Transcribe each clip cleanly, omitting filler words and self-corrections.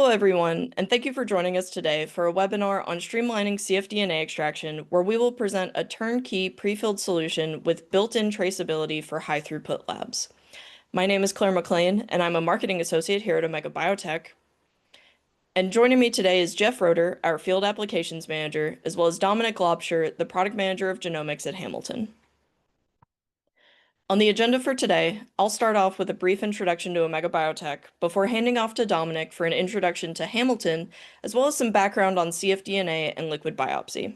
Hello, everyone, and thank you for joining us today for a webinar on streamlining cfDNA extraction, where we will present a turnkey prefilled solution with built-in traceability for high-throughput labs. My name is Claire McLean, and I'm a marketing associate here at Omega Bio-tek. And joining me today is Jeff Roeder, our field applications manager, as well as Dominic Lobsher, the product manager of genomics at Hamilton. On the agenda for today, I'll start off with a brief introduction to Omega Bio-tek before handing off to Dominic for an introduction to Hamilton, as well as some background on cfDNA and liquid biopsy.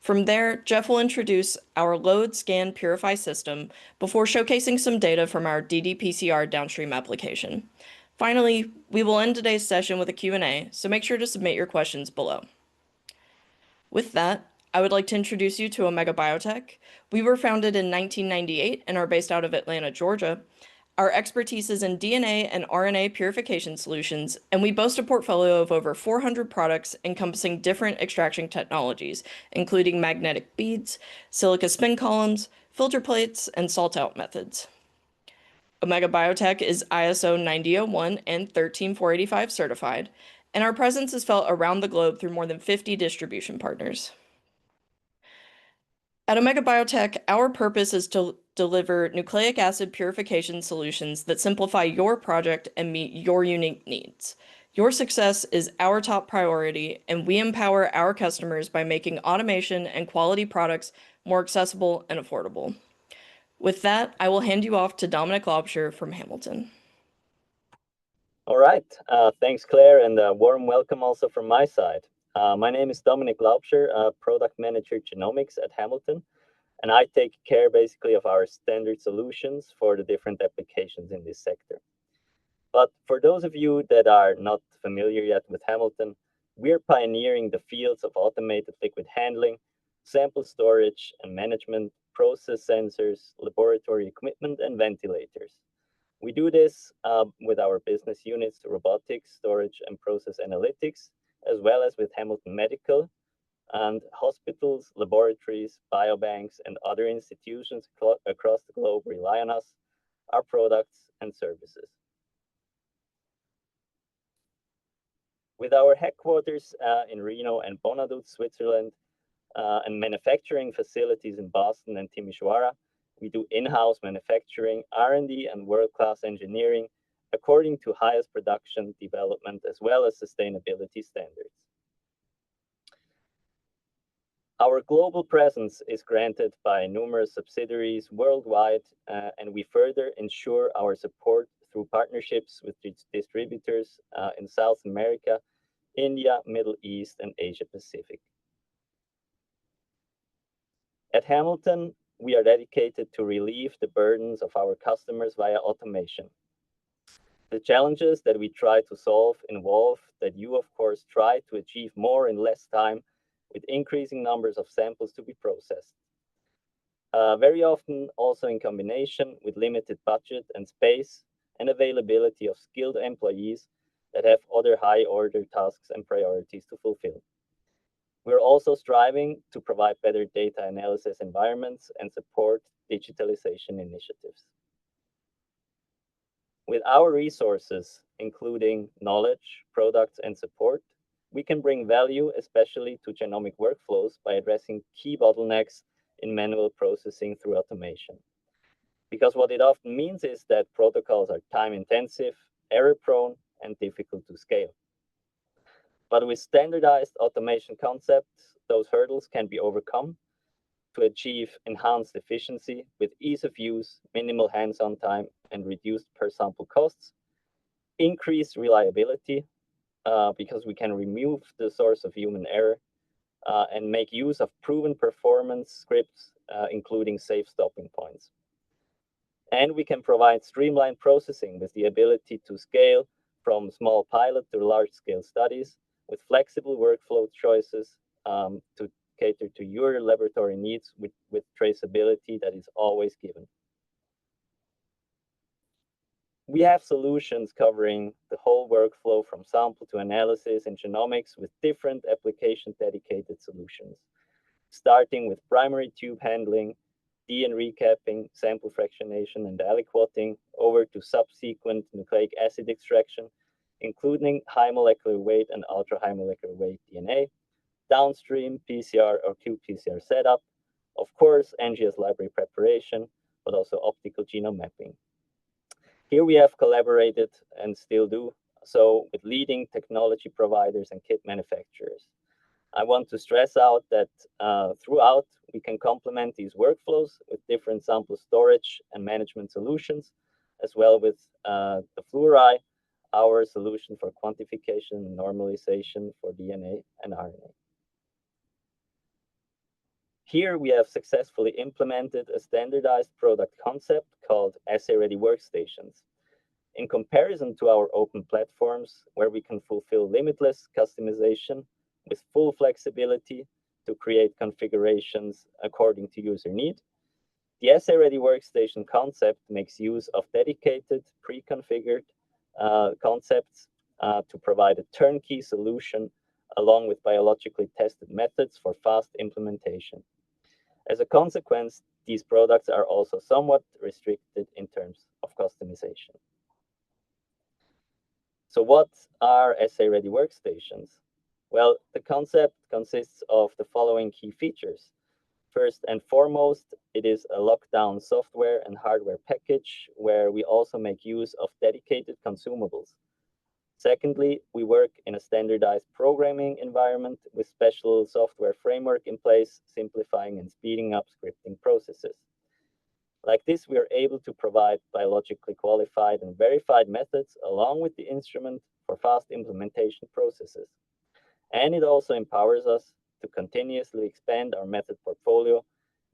From there, Jeff will introduce our load scan Purify system before showcasing some data from our ddPCR downstream application. Finally, we will end today's session with a Q&A, so make sure to submit your questions below. With that, I would like to introduce you to Omega Bio-tek. We were founded in 1998 and are based out of Atlanta, Georgia. Our expertise is in DNA and RNA purification solutions, and we boast a portfolio of over 400 products encompassing different extraction technologies, including magnetic beads, silica spin columns, filter plates, and salt-out methods. Omega Bio-tek is ISO 9001 and 13485 certified, and our presence is felt around the globe through more than 50 distribution partners. At Omega Bio-tek, our purpose is to deliver nucleic acid purification solutions that simplify your project and meet your unique needs. Your success is our top priority, and we empower our customers by making automation and quality products more accessible and affordable. With that, I will hand you off to Dominic Lobsher from Hamilton. All right, thanks, Claire, and a warm welcome also from my side. My name is Dominic Lobsher, Product Manager Genomics at Hamilton, and I take care basically of our standard solutions for the different applications in this sector. But for those of you that are not familiar yet with Hamilton, we're pioneering the fields of automated liquid handling, sample storage and management, process sensors, laboratory equipment, and ventilators. We do this with our business units, robotics, storage, and process analytics, as well as with Hamilton Medical, and hospitals, laboratories, biobanks, and other institutions across the globe rely on us, our products, and services. With our headquarters in Reno and Bonaduz, Switzerland, and manufacturing facilities in Boston and Timisoara, we do in-house manufacturing, R&D, and world-class engineering according to highest production development as well as sustainability standards. Our global presence is granted by numerous subsidiaries worldwide, and we further ensure our support through partnerships with distributors in South America, India, Middle East, and Asia Pacific. At Hamilton, we are dedicated to relieve the burdens of our customers via automation. The challenges that we try to solve involve that you, of course, try to achieve more in less time with increasing numbers of samples to be processed. Very often also in combination with limited budget and space and availability of skilled employees that have other high-order tasks and priorities to fulfill. We're also striving to provide better data analysis environments and support digitalization initiatives. With our resources, including knowledge, products, and support, we can bring value, especially to genomic workflows, by addressing key bottlenecks in manual processing through automation. Because what it often means is that protocols are time-intensive, error-prone, and difficult to scale. But with standardized automation concepts, those hurdles can be overcome to achieve enhanced efficiency with ease of use, minimal hands-on time, and reduced per sample costs, increased reliability, because we can remove the source of human error, and make use of proven performance scripts, including safe stopping points. And we can provide streamlined processing with the ability to scale from small pilot to large-scale studies with flexible workflow choices to cater to your laboratory needs with traceability that is always given. We have solutions covering the whole workflow from sample to analysis in genomics with different application-dedicated solutions, starting with primary tube handling, DNA recapping, sample fractionation, and aliquoting, over to subsequent nucleic acid extraction, including high molecular weight and ultra high molecular weight DNA, downstream PCR or qPCR setup, of course, NGS library preparation, but also optical genome mapping. Here we have collaborated and still do so with leading technology providers and kit manufacturers. I want to stress out that throughout, we can complement these workflows with different sample storage and management solutions, as well with the Fluori, our solution for quantification and normalization for DNA and RNA. Here we have successfully implemented a standardized product concept called assay-ready workstations. In comparison to our open platforms, where we can fulfill limitless customization with full flexibility to create configurations according to user need, the assay-ready workstation concept makes use of dedicated, pre-configured concepts to provide a turnkey solution along with biologically tested methods for fast implementation. As a consequence, these products are also somewhat restricted in terms of customization. So what are assay-ready workstations? Well, the concept consists of the following key features. First and foremost, it is a lockdown software and hardware package where we also make use of dedicated consumables. Secondly, we work in a standardized programming environment with special software framework in place, simplifying and speeding up scripting processes. Like this, we are able to provide biologically qualified and verified methods along with the instrument for fast implementation processes. And it also empowers us to continuously expand our method portfolio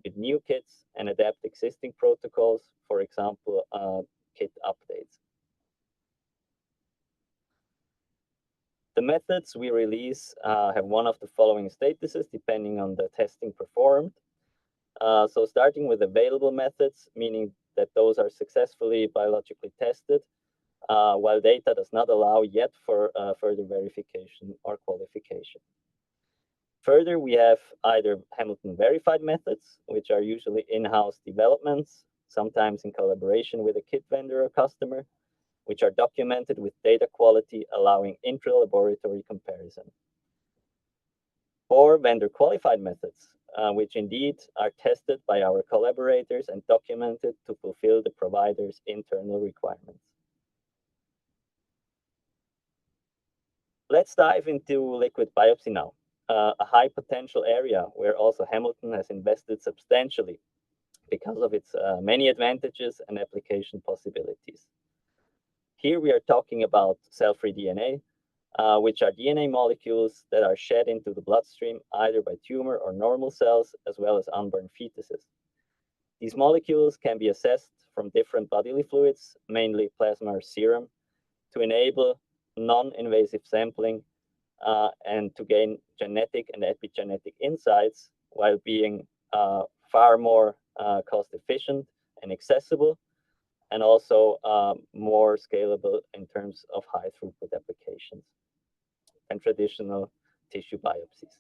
with new kits and adapt existing protocols, for example, kit updates. The methods we release have one of the following statuses depending on the testing performed. So starting with available methods, meaning that those are successfully biologically tested, while data does not allow yet for further verification or qualification. Further, we have either Hamilton verified methods, which are usually in-house developments, sometimes in collaboration with a kit vendor or customer, which are documented with data quality allowing intra-laboratory comparison. Or vendor qualified methods, which indeed are tested by our collaborators and documented to fulfill the provider's internal requirements. Let's dive into liquid biopsy now, a high potential area where also Hamilton has invested substantially because of its many advantages and application possibilities. Here we are talking about cell-free DNA, which are DNA molecules that are shed into the bloodstream either by tumor or normal cells, as well as unborn fetuses. These molecules can be assessed from different bodily fluids, mainly plasma or serum, to enable non-invasive sampling and to gain genetic and epigenetic insights while being far more cost efficient and accessible, and also more scalable in terms of high throughput applications and traditional tissue biopsies.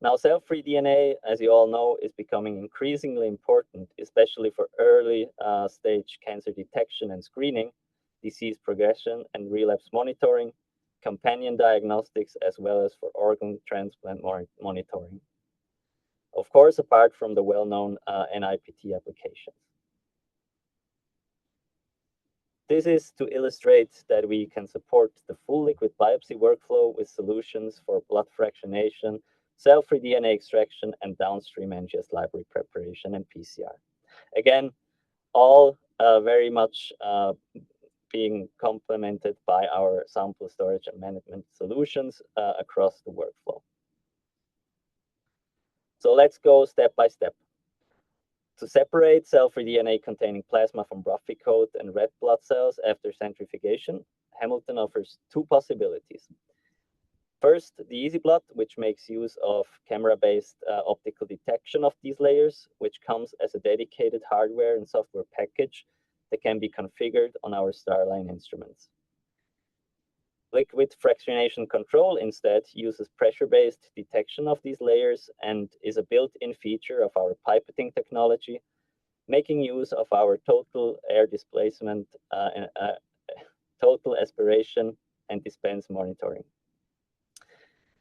Now, cell-free DNA, as you all know, is becoming increasingly important, especially for early stage cancer detection and screening, disease progression and relapse monitoring, companion diagnostics, as well as for organ transplant monitoring. Of course, apart from the well-known NIPT applications. This is to illustrate that we can support the full liquid biopsy workflow with solutions for blood fractionation, cell-free DNA extraction, and downstream NGS library preparation and PCR. Again, all very much being complemented by our sample storage and management solutions across the workflow. So let's go step by step. To separate cell-free DNA containing plasma from Buffy-coat and red blood cells after centrifugation, Hamilton offers two possibilities. First, the EasyBlood, which makes use of camera-based optical detection of these layers, which comes as a dedicated hardware and software package that can be configured on our StarLine instruments. Liquid fractionation control instead uses pressure-based detection of these layers and is a built-in feature of our pipetting technology, making use of our total air displacement total aspiration, and dispense monitoring.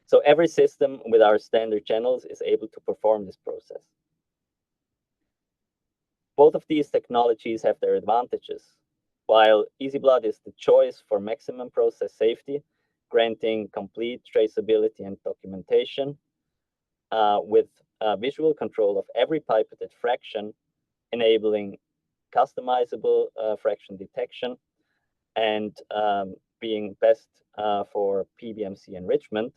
So every system with our standard channels is able to perform this process. Both of these technologies have their advantages. While EasyBlood is the choice for maximum process safety, granting complete traceability and documentation, with visual control of every pipetted fraction, enabling customizable fraction detection, and being best for PBMC enrichment,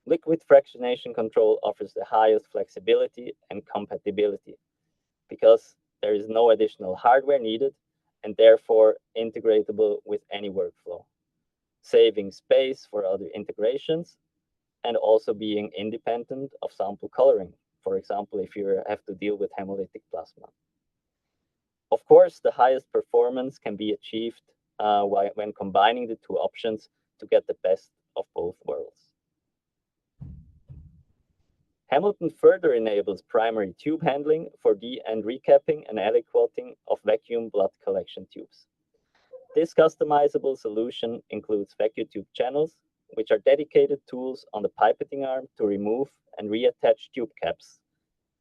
liquid fractionation control offers the highest flexibility and compatibility because there is no additional hardware needed and therefore integratable with any workflow, saving space for other integrations and also being independent of sample coloring. For example, if you have to deal with hemolytic plasma. Of course, the highest performance can be achieved when combining the two options to get the best of both worlds. Hamilton further enables primary tube handling for and recapping and aliquoting of vacuum blood collection tubes. This customizable solution includes vacuum tube channels, which are dedicated tools on the pipetting arm to remove and reattach tube caps,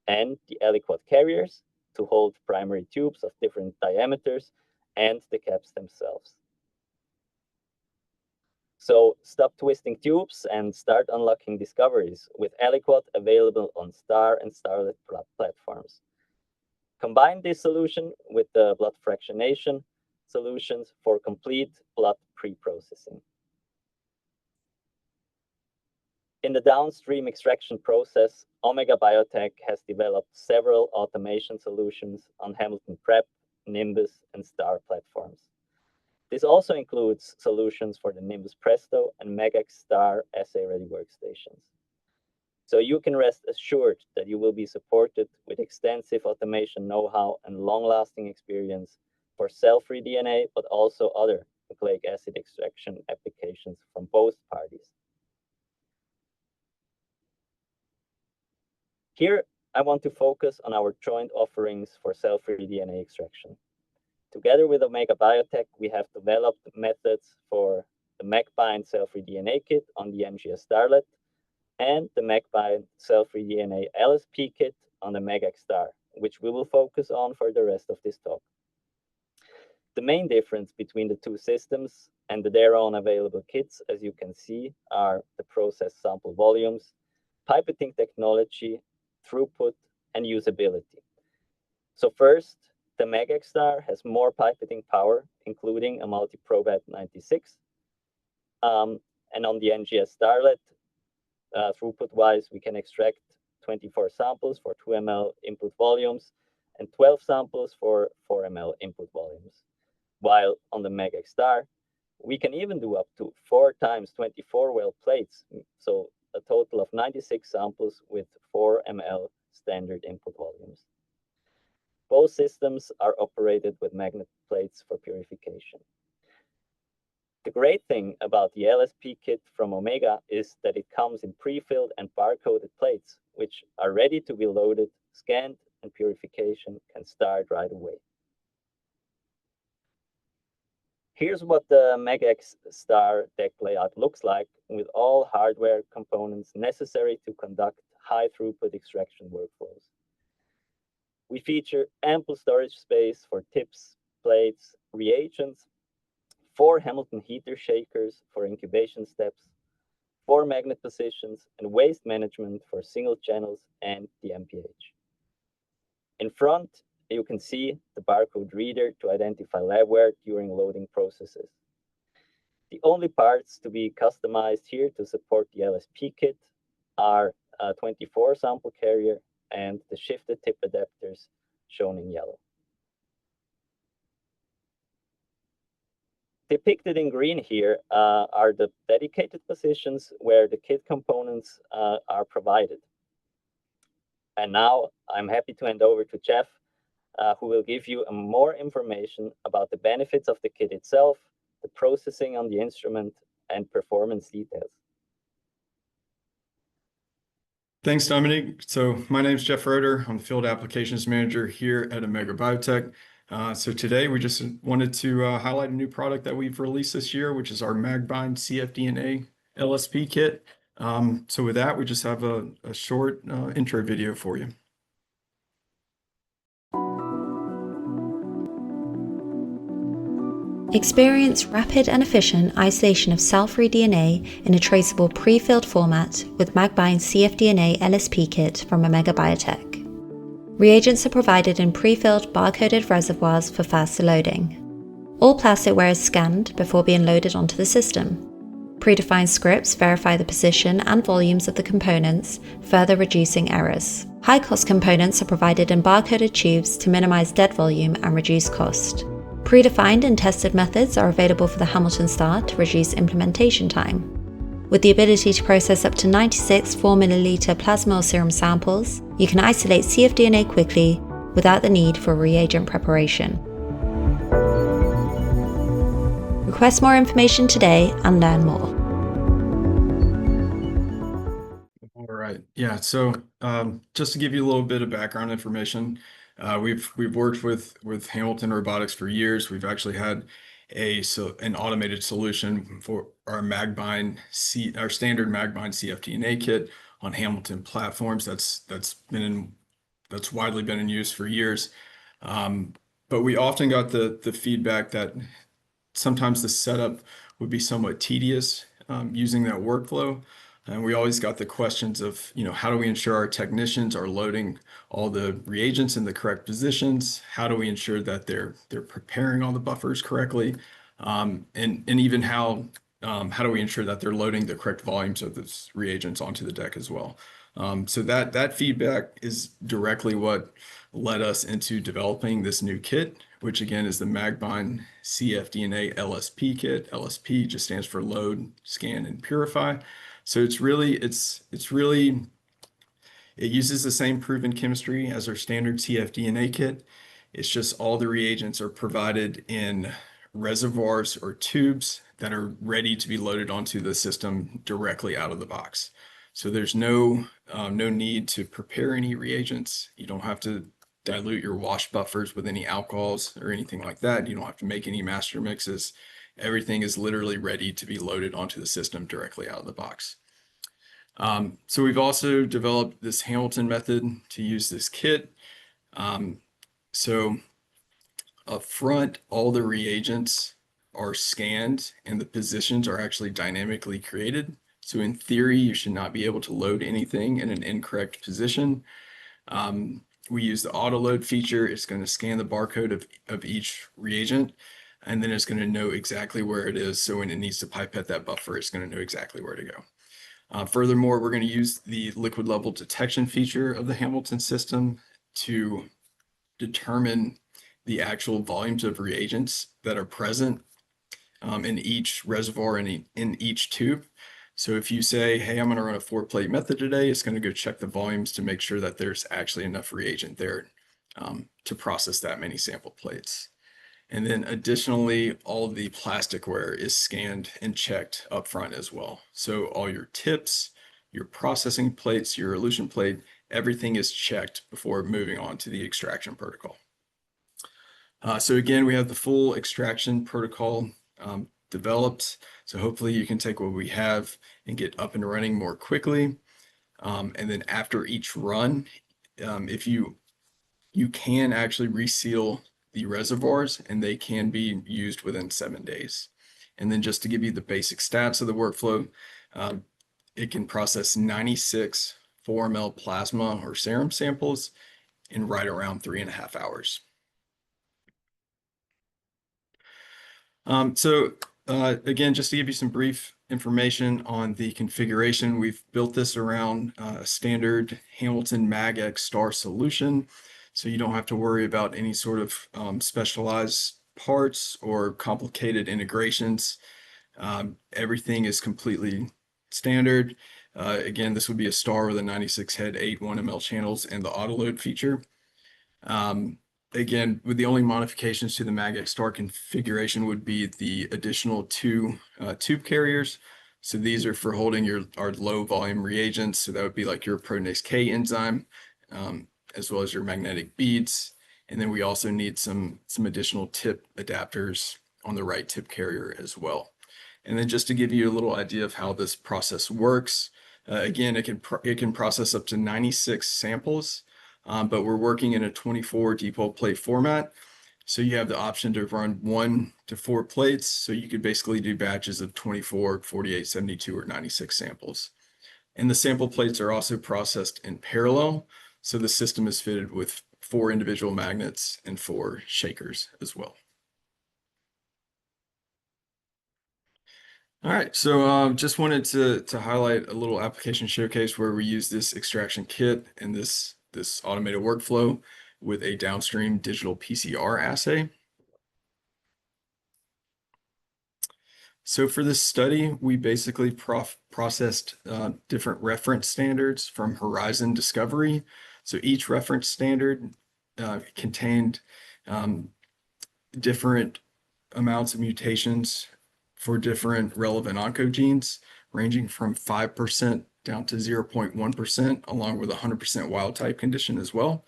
and the aliquot carriers to hold primary tubes of different diameters and the caps themselves. So stop twisting tubes and start unlocking discoveries with aliquot available on STAR and STARlet platforms. Combine this solution with the blood fractionation solutions for complete blood pre-processing. In the downstream extraction process, Omega Bio-tek has developed several automation solutions on Hamilton Prep, Nimbus, and STAR platforms. This also includes solutions for the Nimbus Presto and MagEx STAR assay-ready workstations. So you can rest assured that you will be supported with extensive automation know-how and long-lasting experience for cell-free DNA, but also other nucleic acid extraction applications from both parties. Here, I want to focus on our joint offerings for cell-free DNA extraction. Together with Omega Bio-tek, we have developed methods for the MagBind cell-free DNA kit on the NGS STARlet and the MagBind cell-free DNA LSP kit on the MagEx STAR, which we will focus on for the rest of this talk. The main difference between the two systems and the thereon available kits, as you can see, are the process sample volumes, pipetting technology, throughput, and usability. So first, the MagEx STAR has more pipetting power, including a multi-probe 96. And on the NGS STARlet, throughput-wise, we can extract 24 samples for 2 ml input volumes and 12 samples for 4 ml input volumes. While on the MagEx STAR, we can even do up to 4 times 24 well plates, so a total of 96 samples with 4 ml standard input volumes. Both systems are operated with magnet plates for purification. The great thing about the LSP kit from Omega is that it comes in prefilled and barcoded plates, which are ready to be loaded, scanned, and purification can start right away. Here's what the MagEx STAR deck layout looks like with all hardware components necessary to conduct high throughput extraction workflows. We feature ample storage space for tips, plates, reagents, 4 Hamilton heater shakers for incubation steps, 4 magnet positions, and waste management for single channels and the MPH. In front, you can see the barcode reader to identify labware during loading processes. The only parts to be customized here to support the LSP kit are a 24 sample carrier and the shifted tip adapters shown in yellow. Depicted in green here are the dedicated positions where the kit components are provided. And now I'm happy to hand over to Jeff, who will give you more information about the benefits of the kit itself, the processing on the instrument, and performance details. Thanks, Dominic. So my name is Jeff Roeder. I'm the Field Applications Manager here at Omega Bio-tek. So today we just wanted to highlight a new product that we've released this year, which is our MagBind cfDNA LSP kit. So with that, we just have a short intro video for you. Experience rapid and efficient isolation of cell-free DNA in a traceable pre-filled format with MagBind cfDNA LSP kit from Omega Bio-tek. Reagents are provided in pre-filled barcoded reservoirs for faster loading. All plasticware is scanned before being loaded onto the system. Predefined scripts verify the position and volumes of the components, further reducing errors. High-cost components are provided in barcoded tubes to minimize dead volume and reduce cost. Predefined and tested methods are available for the Hamilton STAR to reduce implementation time. With the ability to process up to 96 4 ml plasma or serum samples, you can isolate cfDNA quickly without the need for reagent preparation. Request more information today and learn more. All right. Yeah. So just to give you a little bit of background information, we've worked with Hamilton Robotics for years. We've actually had an automated solution for our standard MagBind cfDNA kit on Hamilton platforms. That's widely been in use for years. But we often got the feedback that sometimes the setup would be somewhat tedious using that workflow. And we always got the questions of, how do we ensure our technicians are loading all the reagents in the correct positions? How do we ensure that they're preparing all the buffers correctly? And even how do we ensure that they're loading the correct volumes of those reagents onto the deck as well? So that feedback is directly what led us into developing this new kit, which again is the MagBind cfDNA LSP kit. LSP just stands for load, scan, and purify. So it uses the same proven chemistry as our standard cfDNA kit. It's just all the reagents are provided in reservoirs or tubes that are ready to be loaded onto the system directly out of the box. So there's no need to prepare any reagents. You don't have to dilute your wash buffers with any alcohols or anything like that. You don't have to make any master mixes. Everything is literally ready to be loaded onto the system directly out of the box. So we've also developed this Hamilton method to use this kit. So up front, all the reagents are scanned and the positions are actually dynamically created. So in theory, you should not be able to load anything in an incorrect position. We use the auto load feature. It's going to scan the barcode of each reagent, and then it's going to know exactly where it is. So when it needs to pipette that buffer, it's going to know exactly where to go. Furthermore, we're going to use the liquid level detection feature of the Hamilton system to determine the actual volumes of reagents that are present in each reservoir and in each tube. So if you say, hey, I'm going to run a 4-plate method today, it's going to go check the volumes to make sure that there's actually enough reagent there to process that many sample plates. And then additionally, all the plasticware is scanned and checked up front as well. So all your tips, your processing plates, your elution plate, everything is checked before moving on to the extraction protocol. So again, we have the full extraction protocol developed. So hopefully you can take what we have and get up and running more quickly. And then after each run, if you can actually reseal the reservoirs and they can be used within 7 days. And then just to give you the basic stats of the workflow, it can process 96 4 ml plasma or serum samples in right around 3.5 hours. Again, just to give you some brief information on the configuration, we've built this around a standard Hamilton MagEx STAR solution. So you don't have to worry about any sort of specialized parts or complicated integrations. Everything is completely standard. Again, this would be a STAR with a 96 head, 8 1 ml channels and the auto load feature. Again, with the only modifications to the MagEx STAR configuration would be the additional 2 tube carriers. So these are for holding our low volume reagents. So that would be like your proteinase K enzyme, as well as your magnetic beads. And then we also need some additional tip adapters on the right tip carrier as well. And then just to give you a little idea of how this process works, again, it can process up to 96 samples, but we're working in a 24 depot plate format. So you have the option to run 1 to 4 plates. So you could basically do batches of 24, 48, 72, or 96 samples. And the sample plates are also processed in parallel. So the system is fitted with 4 individual magnets and 4 shakers as well. All right, so just wanted to highlight a little application showcase where we use this extraction kit and this automated workflow with a downstream digital PCR assay. So for this study, we basically processed different reference standards from Horizon Discovery. So each reference standard contained different amounts of mutations for different relevant oncogenes, ranging from 5% down to 0.1%, along with a 100% wild type condition as well.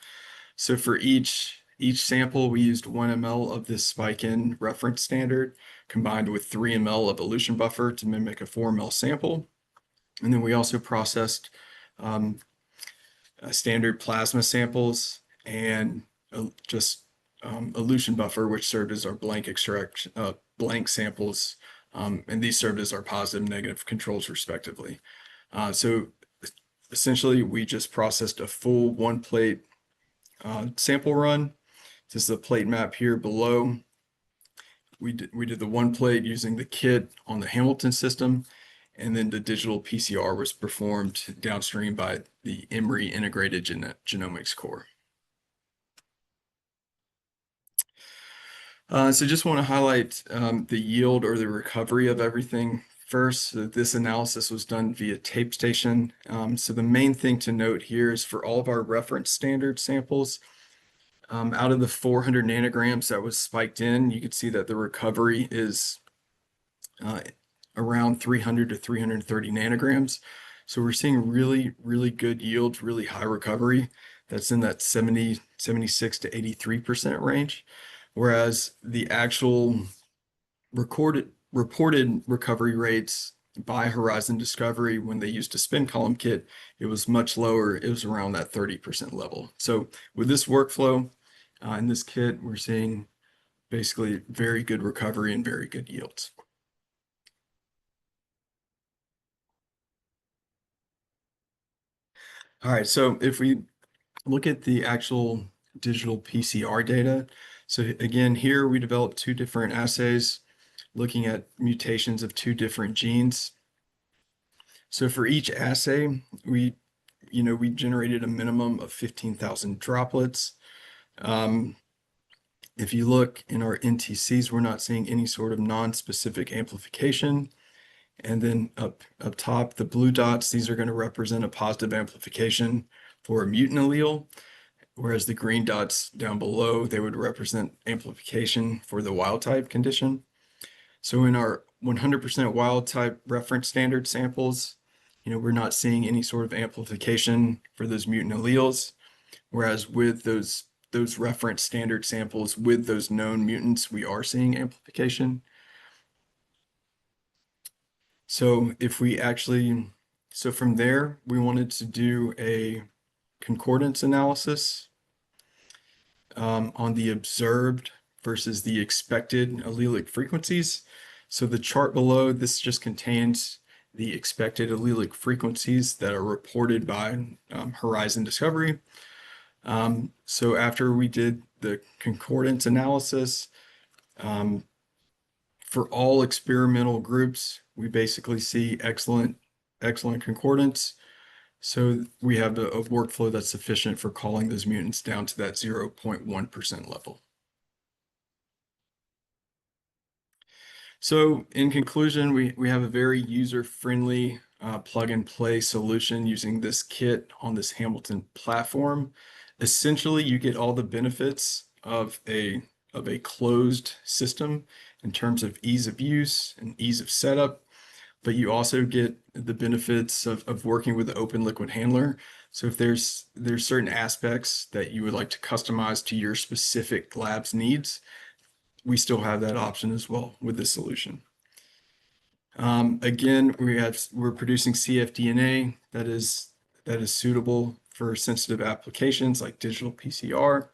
So for each sample, we used 1 ml of this spike-in reference standard combined with 3 ml of elution buffer to mimic a 4 ml sample. And then we also processed standard plasma samples and just elution buffer, which served as our blank samples. And these served as our positive and negative controls respectively. So essentially, we just processed a full 1 plate sample run. This is the plate map here below. We did the 1 plate using the kit on the Hamilton system, and then the digital PCR was performed downstream by the Emory Integrated Genomics Core. So just want to highlight the yield or the recovery of everything first. So this analysis was done via tape station. So the main thing to note here is for all of our reference standard samples, out of the 400 nanograms that was spiked in, you could see that the recovery is around 300 to 330 nanograms. So we're seeing really, really good yields, really high recovery. That's in that 76 to 83% range. Whereas the actual reported recovery rates by Horizon Discovery, when they used a spin column kit, it was much lower. It was around that 30% level. So with this workflow in this kit, we're seeing basically very good recovery and very good yields. All right, so if we look at the actual digital PCR data, so again, here we developed 2 different assays looking at mutations of 2 different genes. So for each assay, we generated a minimum of 15,000 droplets. If you look in our NTCs, we're not seeing any sort of non-specific amplification. And then up top, the blue dots, these are going to represent a positive amplification for a mutant allele, whereas the green dots down below, they would represent amplification for the wild type condition. So in our 100% wild type reference standard samples, we're not seeing any sort of amplification for those mutant alleles, whereas with those reference standard samples with those known mutants, we are seeing amplification. So from there, we wanted to do a concordance analysis on the observed versus the expected allelic frequencies. So the chart below, this just contains the expected allelic frequencies that are reported by Horizon Discovery. So after we did the concordance analysis, for all experimental groups, we basically see excellent concordance. So we have a workflow that's sufficient for calling those mutants down to that 0.1% level. So in conclusion, we have a very user-friendly plug-and-play solution using this kit on this Hamilton platform. Essentially, you get all the benefits of a closed system in terms of ease of use and ease of setup, but you also get the benefits of working with the open liquid handler So if there's certain aspects that you would like to customize to your specific lab's needs, we still have that option as well with this solution. Again, we're producing cfDNA that is suitable for sensitive applications like digital PCR.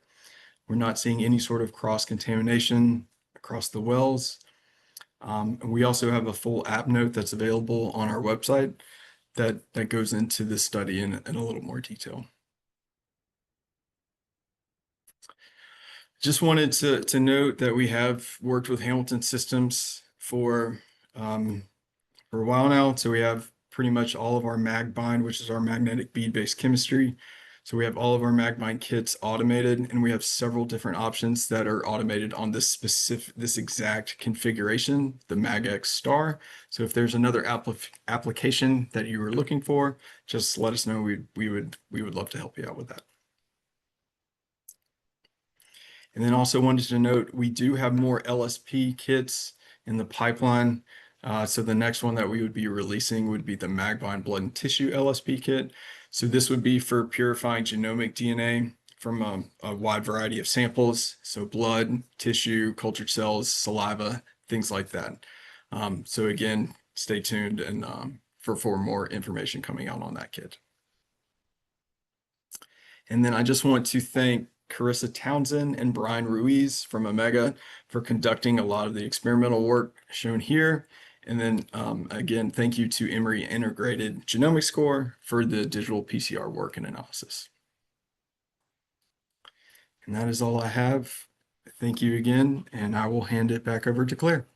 We're not seeing any sort of cross-contamination across the wells. And we also have a full app note that's available on our website that goes into this study in a little more detail. Just wanted to note that we have worked with Hamilton Systems for a while now. So we have pretty much all of our MagBind, which is our magnetic bead-based chemistry. So we have all of our MagBind kits automated, and we have several different options that are automated on this exact configuration, the MagEx STAR. So if there's another application that you were looking for, just let us know. We would love to help you out with that. And then also wanted to note, we do have more LSP kits in the pipeline. So the next one that we would be releasing would be the MagBind blood and tissue LSP kit. So this would be for purifying genomic DNA from a wide variety of samples. So blood, tissue, cultured cells, saliva, things like that. So again, stay tuned and for more information coming out on that kit. And then I just want to thank Carissa Townsend and Brian Ruiz from Omega for conducting a lot of the experimental work shown here. And then again, thank you to Emory Integrated Genomics Core for the digital PCR work and analysis. And that is all I have. Thank you again, and I will hand it back over to Claire.